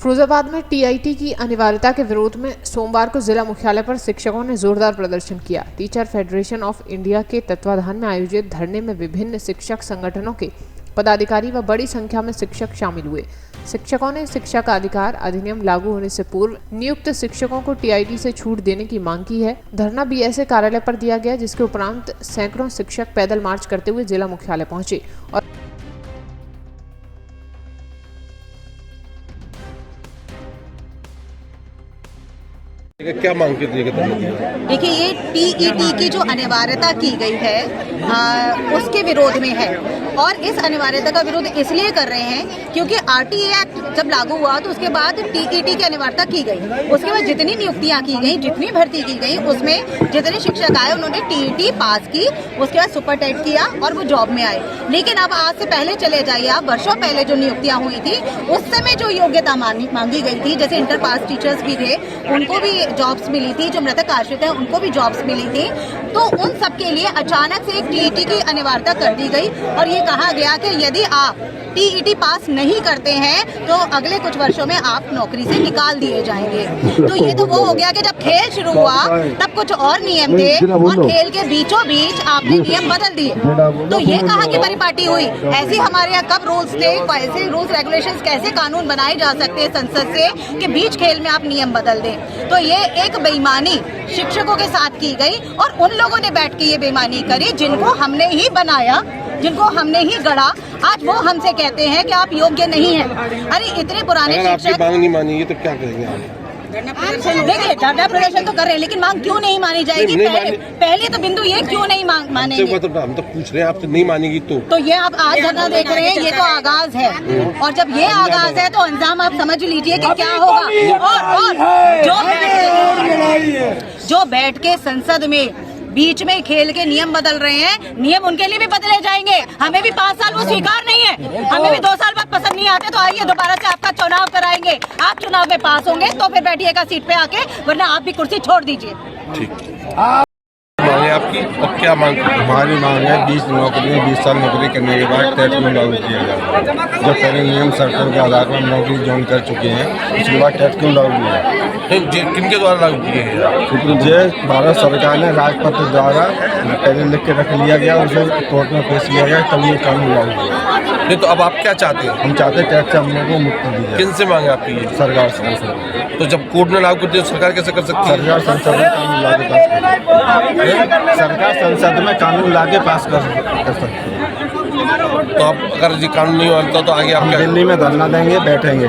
फिरोजाबाद में टीआईटी की अनिवार्यता के विरोध में सोमवार को जिला मुख्यालय पर शिक्षकों ने जोरदार प्रदर्शन किया। टीचर फेडरेशन ऑफ इंडिया के तत्वाधान में आयोजित धरने में विभिन्न शिक्षक संगठनों के पदाधिकारी व बड़ी संख्या में शिक्षक शामिल हुए। शिक्षकों ने शिक्षा का अधिकार अधिनियम लागू होने से पूर्व नियुक्त शिक्षकों को टीआईटी से छूट देने की मांग की है। धरना बीएसए कार्यालय पर दिया गया, जिसके उपरांत सैकड़ों शिक्षक पैदल मार्च करते हुए जिला मुख्यालय पहुंचे और क्या मांग की थी? देखिए, ये टीईटी की जो अनिवार्यता की गई है उसके विरोध में है और इस अनिवार्यता का विरोध इसलिए कर रहे हैं क्योंकि आरटीए एक्ट जब लागू हुआ तो उसके बाद टीईटी की अनिवार्यता की गई। उसके बाद जितनी नियुक्तियां की गई, जितनी भर्ती की गई, उसमें जितने शिक्षक आए उन्होंने टीईटी पास की, उसके बाद सुपर टेट किया और वो जॉब में आए। लेकिन अब आज से पहले चले जाइए आप, वर्षों पहले जो नियुक्तियां हुई थी उस समय जो योग्यता मांगी गई थी, जैसे इंटर पास टीचर्स भी थे उनको भी जॉब्स मिली थी, जो मृतक आश्रित हैं उनको भी जॉब्स मिली थी। तो उन सब के लिए अचानक से एक टीईटी की अनिवार्यता कर दी गई और ये कहा गया कि यदि आप टीईटी पास नहीं करते हैं तो अगले कुछ वर्षों में आप नौकरी से निकाल दिए जाएंगे। तो ये तो वो हो गया कि जब खेल शुरू हुआ तब कुछ और नियम थे और खेल के बीचों बीच आपने नियम बदल दिए। तो ये कहा कि परिपाटी हुई। ऐसे हमारे यहाँ कब रूल्स थे, ऐसे रूल्स रेगुलेशंस, कैसे कानून बनाए जा सकते हैं संसद से कि बीच खेल में आप नियम बदल दें। तो ये एक बेईमानी शिक्षकों के साथ की गई और उन लोगों ने बैठ के ये बेईमानी करी जिनको हमने ही बनाया, जिनको हमने ही गढ़ा। आज वो हमसे कहते हैं कि आप योग्य नहीं हैं। अरे इतने पुराने शिक्षक मांग नहीं मानी तो क्या करेंगे आप? देखिए, धरना प्रदर्शन तो कर रहे हैं, लेकिन मांग क्यों नहीं मानी जाएगी? पहले तो बिंदु ये क्यों नहीं मानेंगे? हम तो पूछ रहे हैं आपसे, नहीं मानेगी तो ये आप आज धरना देख रहे हैं, ये तो आगाज है और जब ये आगाज है तो अंजाम आप समझ लीजिए कि क्या होगा। और जो बैठ के संसद में बीच में खेल के नियम बदल रहे हैं, नियम उनके लिए भी बदले जाएंगे। हमें भी 5 साल वो स्वीकार नहीं है, हमें भी 2 साल बाद पसंद नहीं आते तो आइए दोबारा से आपका चुनाव कराएंगे। आप चुनाव में पास होंगे तो फिर बैठिएगा सीट पे आके, वरना आप भी कुर्सी छोड़ दीजिए। ठीक मांग है आपकी और क्या मांग? हमारी मांग है 20 साल नौकरी करने के बाद टेट क्यों लागू किया जाए। जब पहले नियम सर्कल के आधार पर हम नौकरी ज्वाइन कर चुके हैं, उसके बाद टेट क्यों लागू किया? किनके द्वारा लागू किए हैं? जो भारत सरकार ने राजपत्र द्वारा पहले लिख के रख लिया गया और उसे कोर्ट में पेश किया गया, तब ये कानून लागू किया। नहीं तो अब आप क्या चाहते हैं? हम चाहते हैं टेट से हम लोगों को मुक्ति दी जाए। किन से मांगे आपकी ये? सरकार से। तो जब कोर्ट ने लागू कर दिया सरकार कैसे कर सकती है? सरकार संसद में कानून लाके पास सरकार संसद में कानून लाके पास कर सकती है। तो आप अगर ये कानून नहीं मानता तो आगे आप दिल्ली में धरना देंगे, बैठेंगे,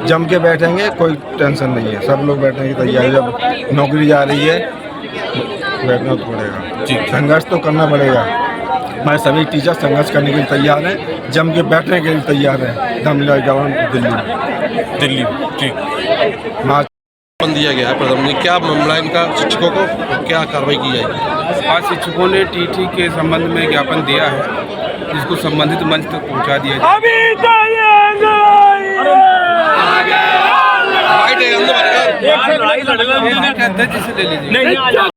जम के बैठेंगे, कोई टेंशन नहीं है, सब लोग बैठने की तैयारी। जब नौकरी जा रही है बैठना तो पड़ेगा, संघर्ष तो करना पड़ेगा। हमारे सभी टीचर संघर्ष करने के लिए तैयार हैं, जम के बैठने के लिए तैयार हैं। दम ले जवान दिल्ली ठीक मार्च दिया गया है प्रधानमंत्री, क्या मामला इनका? शिक्षकों को क्या कार्रवाई की जाएगी? आज शिक्षकों ने टीटी के संबंध में ज्ञापन दिया है, जिसको संबंधित मंच तक पहुंचा दिया जाए।